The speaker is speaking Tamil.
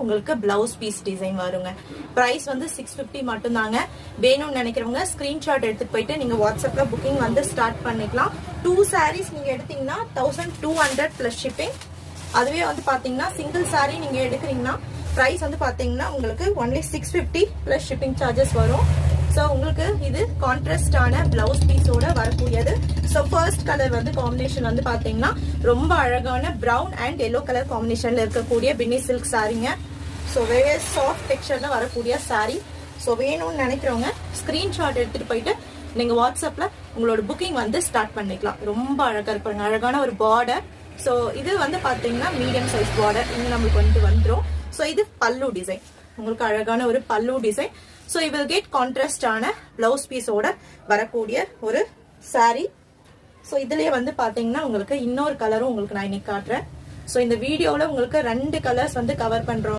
உங்களுக்கு பிளவுஸ் பீஸ் டிசைன் வருங்க. பிரைஸ் வந்து 650 மட்டும் தாங்க. வேணும்னு நினைக்கிறவங்க ஸ்கிரீன்ஷாட் எடுத்துட்டு போயிட்டு நீங்க வாட்ஸ்அப்ல புக்கிங் வந்து ஸ்டார்ட் பண்ணிக்கலாம். 2 sarees நீங்க எடுத்தீங்கன்னா 1200 பிளஸ் ஷிப்பிங். அதுவே வந்து பாத்தீங்கன்னா சிங்கிள் saree நீங்க எடுக்கிறீங்கன்னா பிரைஸ் வந்து பாத்தீங்கன்னா உங்களுக்கு ஒன்லி 650 பிளஸ் ஷிப்பிங் சார்ஜஸ் வரும். ஸோ உங்களுக்கு இது கான்ட்ராஸ்டான பிளவுஸ் பீஸோட வரக்கூடியது. ஸோ ஃபர்ஸ்ட் கலர் வந்து காம்பினேஷன் வந்து பாத்தீங்கன்னா ரொம்ப அழகான பிரவுன் அண்ட் எல்லோ கலர் காம்பினேஷன்ல இருக்கக்கூடிய பின்னி சில்க் சாரீங்க. ஸோ வெரி சாஃப்ட் டெக்ஸ்சர்ல வரக்கூடிய சாரீ. ஸோ வேணும்னு நினைக்கிறவங்க ஸ்கிரீன்ஷாட் எடுத்துட்டு போயிட்டு நீங்க வாட்ஸ்அப்ல உங்களோட புக்கிங் வந்து ஸ்டார்ட் பண்ணிக்கலாம். ரொம்ப அழகா இருப்பாங்க, அழகான ஒரு பார்டர். ஸோ இது வந்து பாத்தீங்கன்னா மீடியம் சைஸ் பார்டர் இங்க நம்மளுக்கு வந்துரும். ஸோ இது பல்லு டிசைன், உங்களுக்கு அழகான ஒரு பல்லு design. So you will get கான்ட்ராஸ்டான பிளவுஸ் பீஸோட வரக்கூடிய ஒரு சாரீ. ஸோ இதுலயே வந்து பாத்தீங்கன்னா உங்களுக்கு இன்னொரு கலரும் உங்களுக்கு நான் இன்னைக்கு காட்டுறேன். ஸோ இந்த வீடியோல உங்களுக்கு 2 கலர்ஸ் வந்து கவர் பண்றோம்.